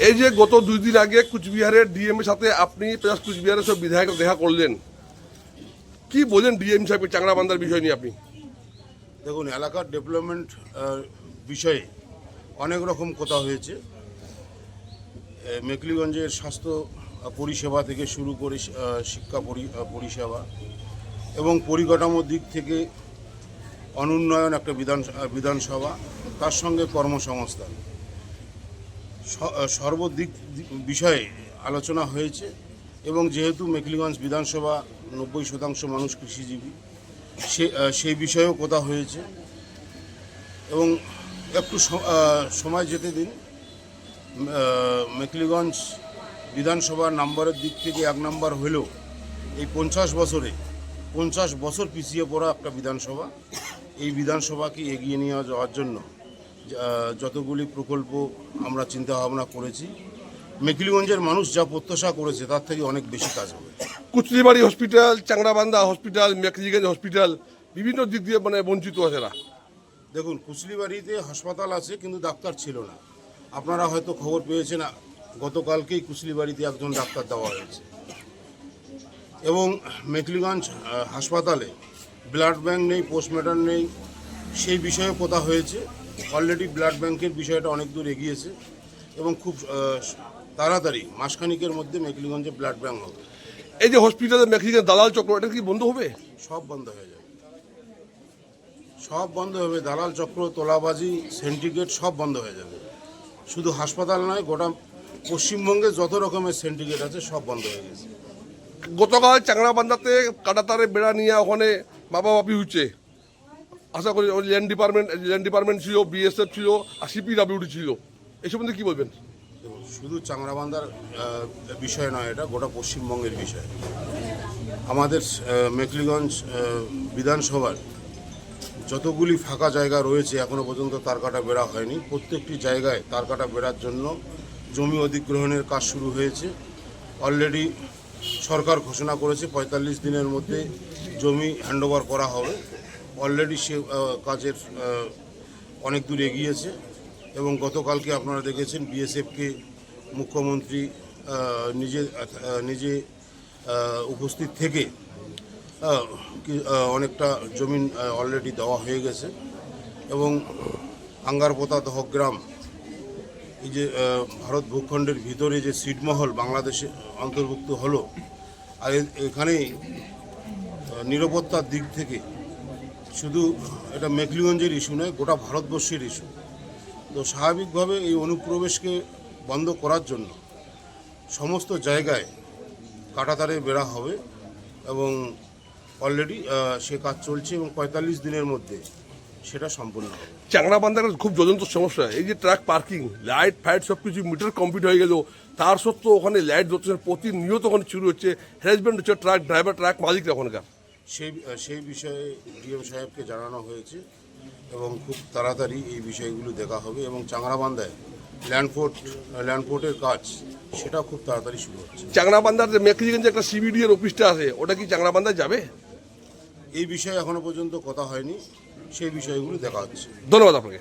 এই যে গত 2 দিন আগে কুচবিহারের ডিএম এর সাথে আপনি প্লাস কুচবিহারের সব বিধায়ক দেখা করলেন, কি বলেন ডিএম সাহেব চাংড়াবান্ধার বিষয় নিয়ে আপনি? দেখুন, এলাকার ডেভেলপমেন্ট বিষয়ে অনেক রকম কথা হয়েছে। মেকলিগঞ্জের স্বাস্থ্য পরিষেবা থেকে শুরু করে শিক্ষা পরিষেবা এবং পরিকাঠামোর দিক থেকে অনুন্নয়ন একটা বিধানসভা, তার সঙ্গে কর্মসংস্থান সর্বদিক বিষয়ে আলোচনা হয়েছে। এবং যেহেতু মেকলিগঞ্জ বিধানসভা 90% মানুষ কৃষিজীবী, সেই বিষয়েও কথা হয়েছে। এবং একটু সময় যেতে দিন, মেকলিগঞ্জ বিধানসভার নাম্বারের দিক থেকে 1 নাম্বার হলেও এই 50 বছর পিছিয়ে পড়া একটা বিধানসভা। এই বিধানসভাকে এগিয়ে নিয়ে যাওয়ার জন্য যতগুলি প্রকল্প আমরা চিন্তা ভাবনা করেছি, মেকলিগঞ্জের মানুষ যা প্রত্যাশা করেছে তার থেকে অনেক বেশি কাজ হবে। Kuchlibari hospital, Changrabandha hospital, Mekliganj hospital বিভিন্ন দিক দিয়ে বঞ্চিত আছে না। দেখুন, কুচলিবাড়িতে হাসপাতাল আছে কিন্তু ডাক্তার ছিল না। আপনারা হয়তো খবর পেয়েছেন, গতকালকেই কুচলিবাড়িতে একজন ডাক্তার দেওয়া হয়েছে। এবং মেকলিগঞ্জ হাসপাতালে ব্লাড ব্যাংক নেই, পোস্টমর্টম নেই, সেই বিষয়ে কথা হয়েছে। অলরেডি ব্লাড ব্যাংকের বিষয়টা অনেক দূর এগিয়েছে এবং খুব তাড়াতাড়ি মাসখানিকের মধ্যে মেকলিগঞ্জে ব্লাড ব্যাংক হবে। এই যে হসপিটালে মেকলিগঞ্জ দালাল চক্র, এটা কি বন্ধ হবে? সব বন্ধ হয়ে যাবে, সব বন্ধ হবে। দালাল চক্র, তোলাবাজি, সিন্ডিকেট সব বন্ধ হয়ে যাবে। শুধু হাসপাতাল নয়, গোটা পশ্চিমবঙ্গে যত রকমের সিন্ডিকেট আছে সব বন্ধ হয়ে গেছে। গতকাল চাংড়াবান্ধাতে কাঁটাতারের বেড়া নিয়ে ওখানে মাপি হচ্ছে। আশা করি ল্যান্ড ডিপার্টমেন্ট ছিল, বিএসএফ ছিল, আর সিপিডাব্লিউডি ছিল। এই সম্বন্ধে কী বলবেন? শুধু চাংড়াবান্ধার বিষয় নয়, এটা গোটা পশ্চিমবঙ্গের বিষয়। আমাদের মেকলিগঞ্জ বিধানসভার যতগুলি ফাঁকা জায়গা রয়েছে এখনও পর্যন্ত তার কাটা বেড়া হয়নি। প্রত্যেকটি জায়গায় তার কাটা বেড়ার জন্য জমি অধিগ্রহণের কাজ শুরু হয়েছে। অলরেডি সরকার ঘোষণা করেছে 45 দিনের মধ্যে জমি হ্যান্ডওভার করা হবে। অলরেডি সে কাজের অনেক দূর এগিয়েছে। এবং গতকালকে আপনারা দেখেছেন বিএসএফকে মুখ্যমন্ত্রী নিজে উপস্থিত থেকে অনেকটা জমি অলরেডি দেওয়া হয়ে গেছে। এবং আঙ্গারপোতা দহগ্রাম, এই যে ভারত ভূখণ্ডের ভিতরে যে ছিটমহল বাংলাদেশে অন্তর্ভুক্ত হলো, আর এখানে নিরাপত্তার দিক থেকে শুধু এটা মেকলিগঞ্জের ইস্যু নয়, গোটা ভারতবর্ষের ইস্যু। তো স্বাভাবিকভাবে এই অনুপ্রবেশকে বন্ধ করার জন্য সমস্ত জায়গায় কাঁটাতারের বেড়া হবে এবং অলরেডি সে কাজ চলছে এবং 45 দিনের মধ্যে সেটা সম্পূর্ণ হবে। চাংড়াবান্ধার খুব জ্বলন্ত সমস্যা এই যে ট্রাক পার্কিং, লাইট ফাইট সব কিছু মিটার কমপ্লিট হয়ে গেল, তার সত্ত্বেও ওখানে লাইট জ্বলছে, প্রতিনিয়ত ওখানে শুরু হচ্ছে, হ্যারাসমেন্ট হচ্ছে ট্রাক ড্রাইভার, ট্রাক মালিকরা ওখানকার। সেই বিষয়ে ডিএম সাহেবকে জানানো হয়েছে এবং খুব তাড়াতাড়ি এই বিষয়গুলো দেখা হবে। এবং চাংড়াবান্ধায় ল্যান্ডপোর্টের কাজ সেটা খুব তাড়াতাড়ি শুরু হচ্ছে। চাংড়াবান্ধার যে মেকলিগঞ্জে একটা সিবিডিএর অফিসটা আছে, ওটা কি চাংড়াবান্ধায় যাবে? এই বিষয়ে এখনো পর্যন্ত কথা হয়নি, সেই বিষয়গুলো দেখা হচ্ছে। ধন্যবাদ আপনাকে।